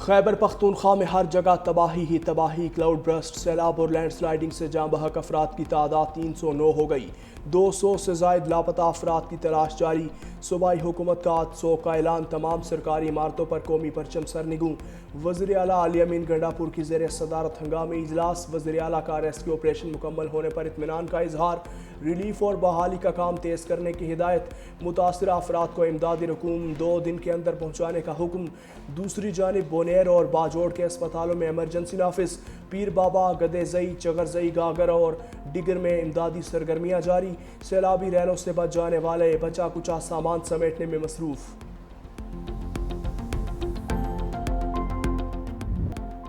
खैबर पख्तूनख्वा में हर जगह तबाही ही तबाही। क्लाउड बर्स्ट, सैलाब और लैंडस्लाइडिंग से जाँ बहक अफराद की तादाद 309 हो गई। 200 से जायद लापता अफराद की तलाश जारी। सूबाई हुकूमत का 800 का ऐलान। तमाम सरकारी इमारतों पर कौमी परचम सरनिगू। वज़ीर आला अली अमीन गंडापुर की ज़ेर सदारत हंगामी इजलास। वज़ीर आला का रेस्क्यू ऑपरेशन मुकम्मल होने पर इत्मीनान का इजहार। रिलीफ और बहाली का काम तेज़ करने की हिदायत। मुतासरा अफराद को इमदादी रकूम 2 दिन के अंदर पहुँचाने का हुक्म। दूसरी जानिब बोनेर और बाजोड़ के अस्पतालों में एमरजेंसी नाफिज। पीर बाबा, गदेजई, चगरजई, गागर और डिगर में इमदादी सरगर्मियाँ जारी। सैलाबी रैलों से बच जाने वाले बचा कुचा सामान समेटने में मसरूफ।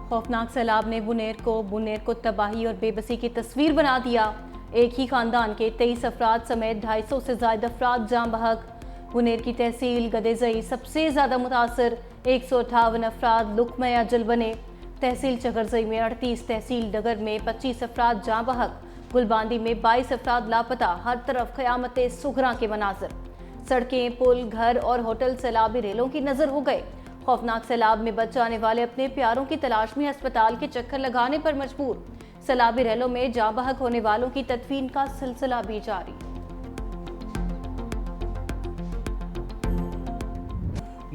खौफनाक सैलाब ने बुनेर को तबाही और बेबसी की तस्वीर बना दिया। एक ही खानदान के 23 अफराद समेत 250 से ज्यादा अफराद जाँ बहक। बुनेर की तहसील गदेजई सबसे ज्यादा मुतासर। 158 अफराद लुकमा अजल बने। तहसील चगरजई में 38, तहसील डगर में 25 अफराद जाँ बहक। गुलबांदी में 22 अफराद लापता। हर तरफ क़यामत सुगरा के मनाजर। सड़कें, पुल, घर और होटल सैलाबी रेलों की नजर हो गए। खौफनाक सैलाब में बच जाने वाले अपने प्यारों की तलाश में अस्पताल के चक्कर लगाने पर मजबूर। सैलाबी रेलों में जाँ बहक होने वालों की तदफीन का सिलसिला भी जारी।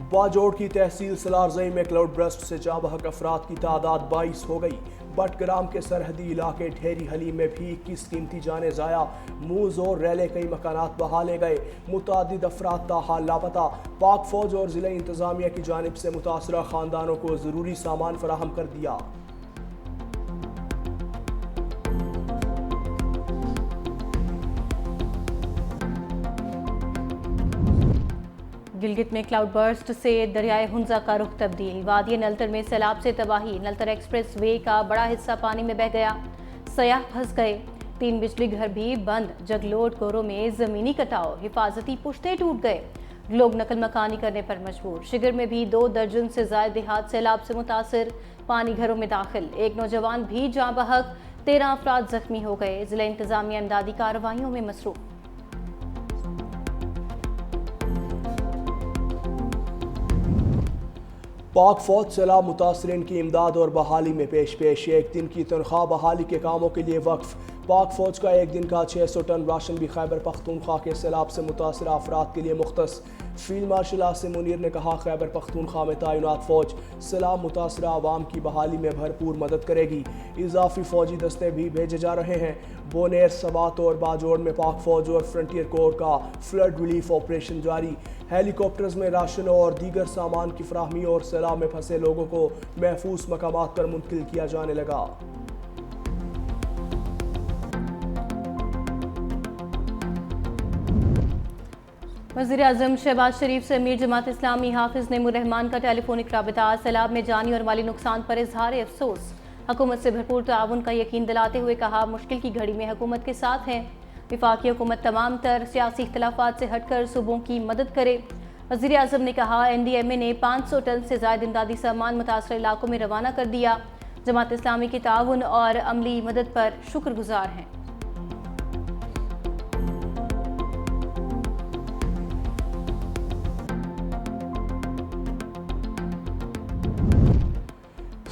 बाजोड़ की तहसील सलारजई में क्लाउड बर्स्ट से जाँ बहक अफराद की तादाद 22 हो गई। बटग्राम के सरहदी इलाके ढेरी हलीम में भी 21 कीमती जाने ज़ाया। मूज और रैले कई मकानात बहा ले गए। मुतादिद अफराद ताहाल लापता। पाक फौज और ज़िला इंतज़ामिया की जानिब से मुतासरा ख़ानदानों को ज़रूरी सामान फराहम कर दिया। गिलगित में क्लाउड बर्स्ट से दरियाए हुंजा का रुख तब्दील। वादी नलतर में सैलाब से तबाही। नलतर एक्सप्रेस वे का बड़ा हिस्सा पानी में बह गया। सयाह फंस गए। 3 बिजली घर भी बंद। जगलोट गोरों में जमीनी कटाव। हिफाजती पुश्ते टूट गए। लोग नकल मकानी करने पर मजबूर। शिगर में भी 2 दर्जन से ज्यादा देहात सैलाब से मुतासर। पानी घरों में दाखिल। एक नौजवान भी जाँ बहक। 13 अफराद जख्मी हो गए। जिला इंतजामिया इमदादी कार्रवाइयों में मसरूफ। पाक फौज सैलाब मुतासरीन की इमदाद और बहाली में पेश। एक दिन की तनख्वाह बहाली के कामों के लिए वक्फ। पाक फौज का एक दिन का 600 टन राशन भी खैबर पख्तूनख्वा के सैलाब से मुतासर अफराद के लिए मुख्तस। फील्ड मार्शल आसिम मुनीर ने कहा, खैबर पख्तूनख्वा में तैनात फौज सैलाब मुतासरा आवाम की बहाली में भरपूर मदद करेगी। इजाफी फौजी दस्ते भी भेजे जा रहे हैं। बोनेर, सबात और बाजोड़ में पाक फौज और फ्रंटियर कोर का फ्लड रिलीफ ऑपरेशन जारी। हेलीकॉप्टर्स में राशन और दीगर सामान की फराहमी और सैलाब में फंसे लोगों को महफूज मकामात पर मुंतकिल किया जाने लगा। वज़ीर आज़म शहबाज शरीफ से अमीर जमात इस्लामी हाफिज नेमुर रहमान का टेलीफोनिक राबिता। सैलाब में जानी और माली नुकसान पर इजहार अफसोस। हुकूमत से भरपूर ताउन का यकीन दिलाते हुए कहा, मुश्किल की घड़ी में हुकूमत के साथ है। विफाकी हुकूमत तमाम तर सियासी इख्तलाफात से हटकर सूबों की मदद करे। वज़ीर आज़म ने कहा, NDMA ने 500 टन से ज़ायद इमदादी सामान मुतासर इलाकों में रवाना कर दिया। जमात इस्लामी की ताउन और अमली मदद पर शुक्रगुजार हैं।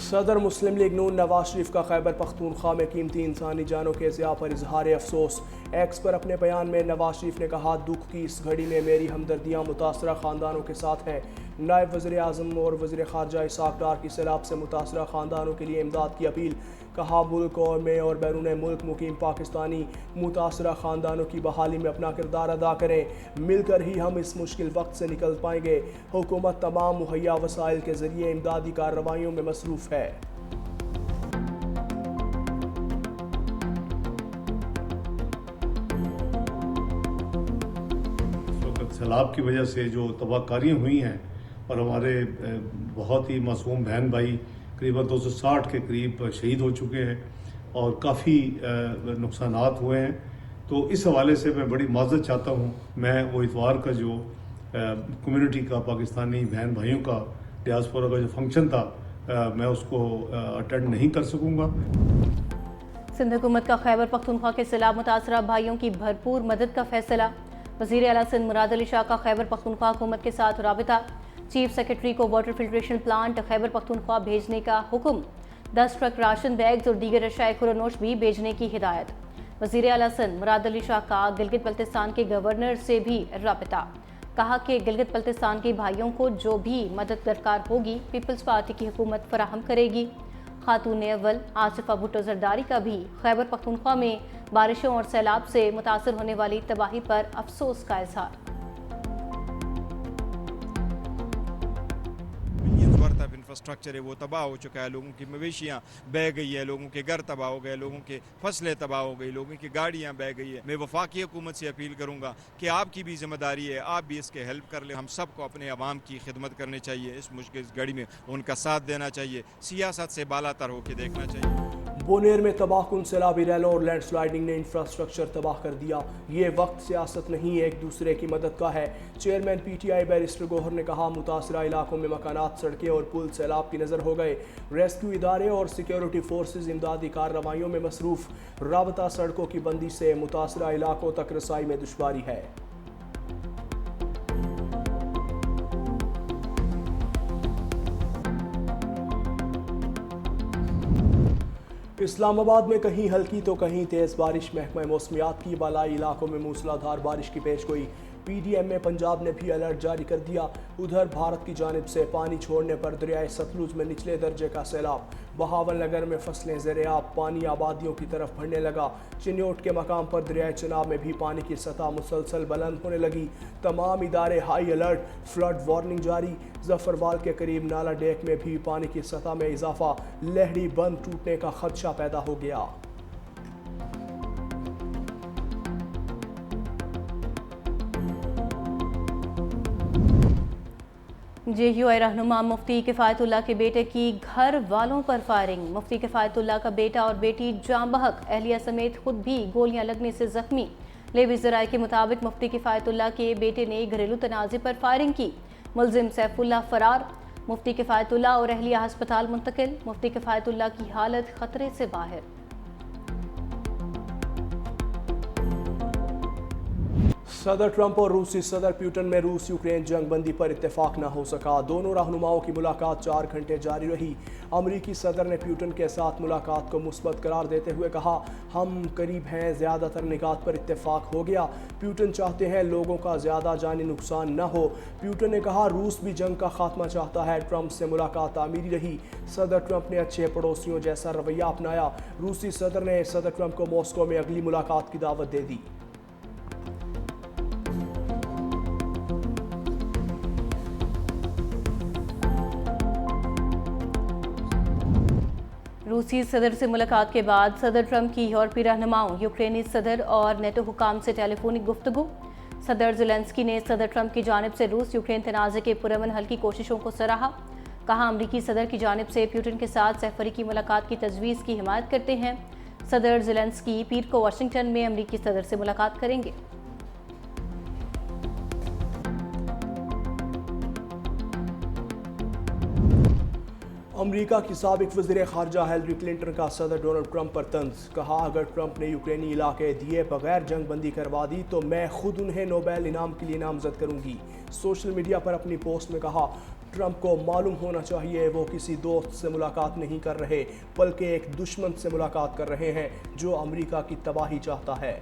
सदर मुस्लिम लीग नून नवाज शरीफ का खैबर पख्तूनख्वा में कीमती इंसानी जानों के ज़िया पर इजहार अफसोस। एक्स पर अपने बयान में नवाज शरीफ ने कहा, दुख की इस घड़ी में मेरी हमदर्दियाँ मुतासरा ख़ानदानों के साथ हैं। नायब वज़ीर आज़म और वज़ीर ख़ारजा इसाक डार की सैलाब से मुतासरा ख़ानदानों के लिए इमदाद की अपील। कहा, मुल्क और में और बैरून मुल्क मुकीम पाकिस्तानी मुतासरा ख़ानदानों की बहाली में अपना किरदार अदा करें। मिलकर ही हम इस मुश्किल वक्त से निकल पाएंगे। हुकूमत तमाम मुहैया वसाइल के ज़रिए इमदादी कार्रवाइयों में मसरूफ़ है। सैलाब की वजह से जो तबाहकारियाँ हुई हैं और हमारे बहुत ही मासूम बहन भाई करीबन 260 के करीब शहीद हो चुके हैं और काफ़ी नुकसानात हुए हैं, तो इस हवाले से मैं बड़ी माज़रत चाहता हूँ। मैं वो इतवार का जो कम्युनिटी का पाकिस्तानी बहन भाइयों का डियास्पोरा का जो फंक्शन था, मैं उसको अटेंड नहीं कर सकूँगा। सिंध हुकूमत का खैबर पख्तूनख्वा के सैलाब मुतासरा भाइयों की भरपूर मदद का फैसला। वज़ीर आला सिंध मुराद अली शाह का खैबर पख्तूनख्वा हुकूमत के साथ राबिता। चीफ सेक्रेटरी को water filtration plant Khyber Pakhtunkhwa भेजने का हुक्म। 10 ट्रक राशन बैग्स और दीगर अशाए खुरानोश भी भेजने की हिदायत। वज़ीर आला सिंध मुराद अली शाह का गिलगित बल्तिस्तान के गवर्नर से भी राबिता। कहा कि गिलगित बल्तिस्तान के भाइयों को जो भी मदद दरकार होगी पीपल्स पार्टी की हुकूमत फराहम करेगी। खातून अव्वल आसिफा भुट्टो जरदारी का भी खैबर पख्तूनख्वा में बारिशों और सैलाब से मुतासर होने वाली तबाही पर अफसोस का इजहार। अब इंफ्रास्ट्रक्चर है वो तबाह हो चुका है, लोगों की मवेशियाँ बह गई है, लोगों के घर तबाह हो गए, लोगों के फसलें तबाह हो गई, लोगों की गाड़ियाँ बह गई है। मैं वफाकी हुकूमत से अपील करूँगा कि आपकी भी जिम्मेदारी है, आप भी इसके हेल्प कर लें। हम सबको अपने अवाम की खिदमत करनी चाहिए, इस मुश्किल घड़ी में उनका साथ देना चाहिए, सियासत से बालातर होकर देखना चाहिए। बुनेर में तबाहकुन सैलाबी रैलों और लैंडस्लाइडिंग ने इंफ्रास्ट्रक्चर तबाह कर दिया। ये वक्त सियासत नहीं, एक दूसरे की मदद का है। चेयरमैन पीटीआई बैरिस्टर गौहर ने कहा, मुतासरा इलाकों में मकानात, सड़कें और पुल सैलाब की नज़र हो गए। रेस्क्यू इदारे और सिक्योरिटी फोर्सेज इमदादी कार्रवाइयों में मसरूफ। राबता सड़कों की बंदी से मुतासरा इलाकों तक रसाई में दुश्वारी है। इस्लामाबाद में कहीं हल्की तो कहीं तेज़ बारिश। महकमा मौसमियात की बालाई इलाकों में मूसलाधार बारिश की पेशगोई। पीडीएम में पंजाब ने भी अलर्ट जारी कर दिया। उधर भारत की जानिब से पानी छोड़ने पर दरियाए सतलुज में निचले दर्जे का सैलाब। बहावल नगर में फसलें ज़ेर-ए-आब, पानी आबादियों की तरफ बढ़ने लगा। चिन्योट के मकाम पर दरियाए चनाब में भी पानी की सतह मुसलसल बुलंद होने लगी। तमाम इदारे हाई अलर्ट, फ्लड वार्निंग जारी। जफरवाल के करीब नाला डेक में भी पानी की सतह में इजाफा। लहड़ी बंद टूटने का खदशा पैदा हो गया। JUI रहनुमा मुफ्ती किफ़ायतुल्लाह के बेटे की घर वालों पर फायरिंग। मुफ्ती किफ़ायतुल्लाह का बेटा और बेटी जाँ बहक, अहलिया समेत खुद भी गोलियां लगने से जख्मी। लेवी ज़राए के मुताबिक मुफ्ती किफ़ायतुल्लाह के बेटे ने घरेलू तनाज़े पर फायरिंग की। मुलजिम सैफुल्लाह फरार। मुफ्ती किफ़ायतुल्लाह और अहलिया हस्पताल मुंतकिल। मुफ्ती किफ़ायतुल्लाह की हालत खतरे से बाहर। सदर ट्रंप और रूसी सदर प्यूटन में रूस यूक्रेन जंग बंदी पर इत्तेफाक न हो सका। दोनों रहनुमाओं की मुलाकात 4 घंटे जारी रही। अमरीकी सदर ने प्यूटन के साथ मुलाकात को मुस्बत करार देते हुए कहा, हम करीब हैं, ज़्यादातर निकात पर इत्तेफाक हो गया। प्यूटन चाहते हैं लोगों का ज़्यादा जानी नुकसान न हो। प्यूटन ने कहा, रूस भी जंग का खात्मा चाहता है। ट्रंप से मुलाकात तामीरी रही। सदर ट्रंप ने अच्छे पड़ोसियों जैसा रवैया अपनाया। रूसी सदर ने सदर ट्रंप को मॉस्को में अगली मुलाकात की दावत दे दी। रूसी सदर से मुलाकात के बाद सदर ट्रंप की यूरोपीय रहनुमाओं, यूक्रेनी सदर और नेटो हुकाम से टेलीफोनिक गुफ्तगू। सदर ज़ेलेंस्की ने सदर ट्रंप की जानिब से रूस यूक्रेन तनाज़े के पुरअमन हल की कोशिशों को सराहा। कहा, अमरीकी सदर की जानिब से प्यूटन के साथ सहफरी की मुलाकात की तजवीज़ की हिमायत करते हैं। सदर ज़ेलेंस्की पीर को वाशिंगटन में अमरीकी सदर से मुलाकात करेंगे। अमरीका की साबिक वज़ीर ख़ारजा हिलरी क्लिंटन का सदर डोनाल्ड ट्रंप पर तंज। कहा, अगर ट्रंप ने यूक्रेनी इलाके दिए बगैर जंग बंदी करवा दी तो मैं खुद उन्हें नोबेल इनाम के लिए नामजद करूंगी। सोशल मीडिया पर अपनी पोस्ट में कहा, ट्रंप को मालूम होना चाहिए वो किसी दोस्त से मुलाकात नहीं कर रहे बल्कि एक दुश्मन से मुलाकात कर रहे हैं जो अमरीका की तबाही चाहता है।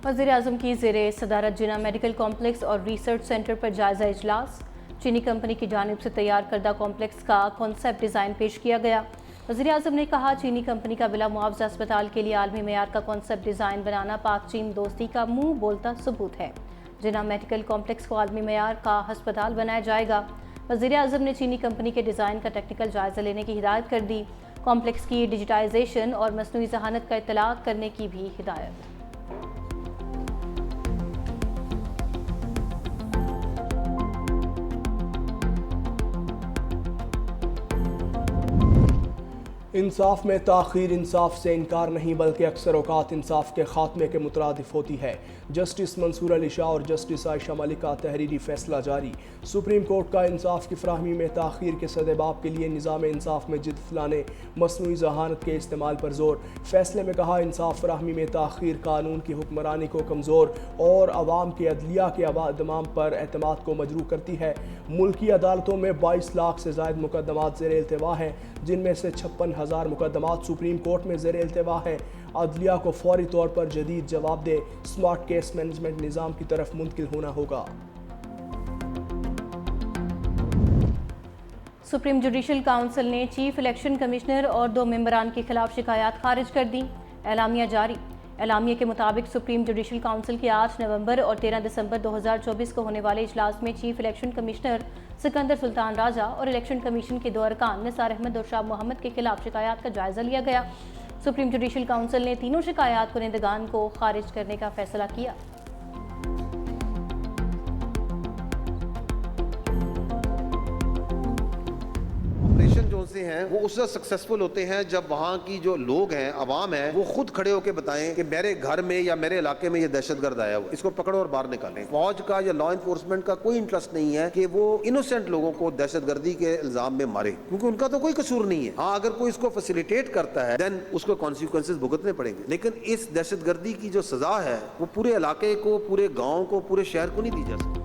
वज़ीर-ए-आज़म की ज़ेरे सदारत जिना मेडिकल कॉम्प्लेक्स और रिसर्च सेंटर पर जायज़ा इजलास। चीनी कंपनी की जानिब से तैयार करदा कॉम्प्लेक्स का कॉन्सेप्ट डिज़ाइन पेश किया गया। वज़ीर-ए-आज़म ने कहा, चीनी कंपनी का बिला मुआवजा अस्पताल के लिए आलमी मेयार का कॉन्सेप्ट डिज़ाइन बनाना पाक चीन दोस्ती का मुंह बोलता सबूत है। जिना मेडिकल कॉम्प्लेक्स को आलमी मेयार का अस्पताल बनाया जाएगा। वज़ीर-ए-आज़म ने चीनी कंपनी के डिज़ाइन का टेक्निकल जायज़ा लेने की हिदायत कर दी। कॉम्प्लेक्स की डिजिटाइजेशन और मसनूई ज़हानत का इत्तलाक करने की भी हिदायत। इंसाफ में ताख़ीर इंसाफ से इनकार नहीं बल्कि अक्सर औकात इंसाफ के खात्मे के मुतरादिफ होती है। जस्टिस मंसूर अली शाह और जस्टिस आयशा मलिक का तहरीरी फैसला जारी। सुप्रीम कोर्ट का इंसाफ की फराहमी में ताख़ीर के सदेबाब के लिए निज़ाम इंसाफ में जिद फुलाने मसनूई जहानत के इस्तेमाल पर जोर। फैसले में कहा, इंसाफ फराहमी में ताख़ीर कानून की हुक्मरानी को कमज़ोर और अवाम के अदलिया के अदमाम पर एतमाद को मजरूह करती है। मुल्की अदालतों में 22 लाख से ज़ायद मुकदमात ज़ेर इल्तिवा हैं, जिनमें से 56,000 मुकदमात सुप्रीम कोर्ट में ज़ेर इल्तिवा हैं। अदलिया को फौरी तौर पर जदीद जवाब दे स्मार्ट केस मैनेजमेंट निज़ाम की तरफ मुंतकिल होना होगा। सुप्रीम जुडिशल काउंसिल ने चीफ इलेक्शन कमिश्नर और 2 मेंबरान के खिलाफ शिकायत खारिज कर दी। एलामिया जारी। एलामिया के मुताबिक सुप्रीम जुडिशल काउंसिल के 8 नवंबर और 13 दिसंबर 2024 को होने वाले इजलास में chief election commissioner Sikandar Sultan Raja और इलेक्शन कमीशन के 2 अरकान निसार अहमद और शाह मोहम्मद के खिलाफ शिकायत का जायजा लिया गया। सुप्रीम जुडिशल काउंसिल ने तीनों शिकायत कुनिंदगान को खारिज करने का फैसला किया। ऑपरेशन जो से हैं वो उससे सक्सेसफुल होते हैं जब वहाँ की जो लोग हैं, अवाम है, वो खुद खड़े होकर बताएं कि मेरे घर में या मेरे इलाके में ये दहशतगर्द आया हुआ, इसको पकड़ो और बाहर निकालें। फौज का या लॉ इन्फोर्समेंट का कोई इंटरेस्ट नहीं है कि वो इनोसेंट लोगों को दहशतगर्दी के इल्जाम में मारे, क्योंकि उनका तो कोई कसूर नहीं है। हाँ, अगर कोई इसको फैसिलिटेट करता है देन उसको कॉन्सिक्वेंसेस भुगतने पड़ेंगे, लेकिन इस दहशतगर्दी की जो सजा है वो पूरे इलाके को, पूरे गाँव को, पूरे शहर को नहीं दी जा सकती।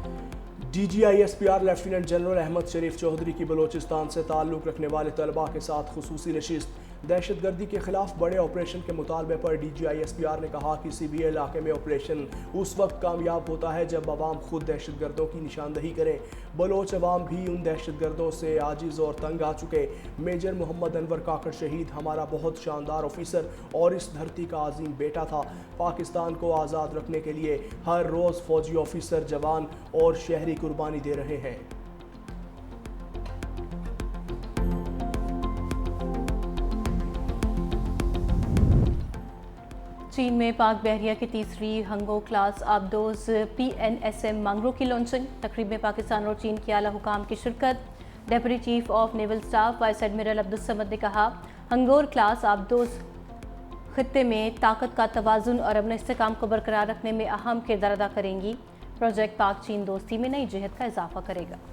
DGISPR लेफ्टिनेंट जनरल अहमद शरीफ चौधरी की बलोचिस्तान से ताल्लुक़ रखने वाले तलबा के साथ खुसूसी नशिस्त। दहशतगर्दी के खिलाफ बड़े ऑपरेशन के मुतालबे पर DGISPR ने कहा कि किसी भी इलाके में ऑपरेशन उस वक्त कामयाब होता है जब अवाम खुद दहशतगर्दों की निशानदही करें। बलोच अवाम भी उन दहशतगर्दों से आजिज़ और तंग आ चुके। मेजर मोहम्मद अनवर काकड़ शहीद हमारा बहुत शानदार ऑफिसर और इस धरती का अजीम बेटा था। पाकिस्तान को आज़ाद रखने के लिए हर रोज़ फौजी ऑफिसर, जवान और शहरी कुर्बानी दे रहे हैं। चीन में पाक बहरिया की तीसरी हंगो क्लास आबदोज PNSM मांगरो की लॉन्चिंग। तकरीब में पाकिस्तान और चीन के आला हुकाम की शिरकत। Deputy chief of naval staff vice admiral Abdul Samad ने कहा, हंगोर क्लास आबदोज खित्ते में ताकत का तवाज़ुन और अमन इस्तेहकाम को बरकरार रखने में अहम किरदार अदा करेंगी। प्रोजेक्ट पाक चीन दोस्ती में नई जहत का इजाफा करेगा।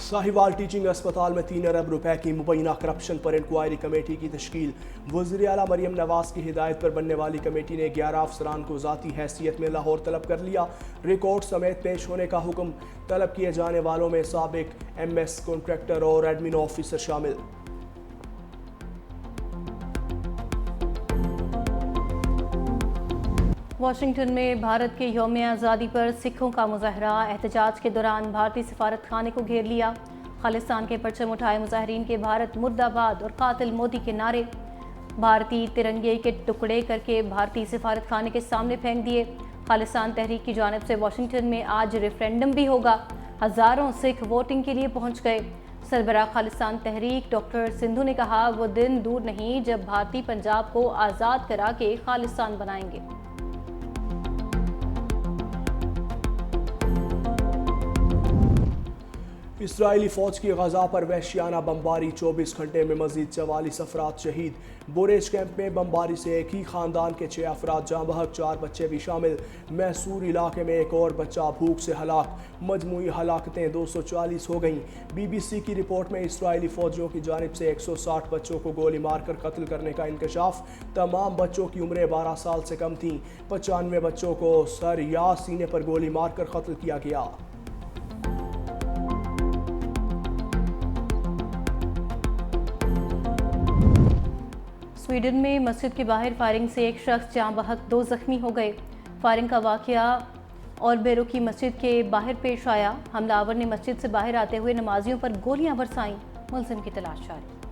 साहिवाल टीचिंग अस्पताल में 3 अरब रुपए की मुबैना करप्शन पर इंक्वायरी कमेटी की तश्कील। वज़ीर आला मरियम नवाज की हिदायत पर बनने वाली कमेटी ने 11 अफसरान को ज़ाती हैसियत में लाहौर तलब कर लिया। रिकॉर्ड समेत पेश होने का हुक्म। तलब किए जाने वालों में साबिक MS कॉन्ट्रैक्टर और एडमिन ऑफिसर शामिल। वाशिंगटन में भारत के यौम आज़ादी पर सिखों का मुजाहरा। एहतजाज के दौरान भारतीय सफारत खाने को घेर लिया। खालिस्तान के परचम उठाए मुजाहरीन के भारत मुर्दाबाद और कातिल मोदी के नारे। भारतीय तिरंगे के टुकड़े करके भारतीय सफारत खाने के सामने फेंक दिए। खालिस्तान तहरीक की जानिब से वाशिंगटन में आज रेफरेंडम भी होगा। हज़ारों सिख वोटिंग के लिए पहुँच गए। सरबराह खालिस्तान तहरीक डॉक्टर सिंधु ने कहा, वो दिन दूर नहीं जब भारतीय पंजाब को आज़ाद करा के खालिस्तान बनाएंगे। इसराइली फ़ौज की गजा पर वहशियाना बमबारी। 24 घंटे में मजीद 44 अफराद शहीद। बुरेज कैंप में बमबारी से एक ही ख़ानदान के 6 अफराद जाँ बहक, 4 बच्चे भी शामिल। मैसूर इलाके में एक और बच्चा भूख से हलाक। मजमूई हलाकतें 240 हो गईं। BBC की रिपोर्ट में इसराइली फ़ौजियों की जानिब से 160 बच्चों को गोली मारकर कत्ल करने का इंकशाफ। तमाम बच्चों की उम्रें 12 साल से कम थीं। 95 बच्चों को सर या सीने पर गोली मारकर कत्ल किया गया। स्वीडन में मस्जिद के बाहर फायरिंग से एक शख्स जाँ बहक, 2 जख्मी हो गए। फायरिंग का वाक़या और बेरो की मस्जिद के बाहर पेश आया। हमलावर ने मस्जिद से बाहर आते हुए नमाजियों पर गोलियां बरसाईं। मुलजिम की तलाश जारी।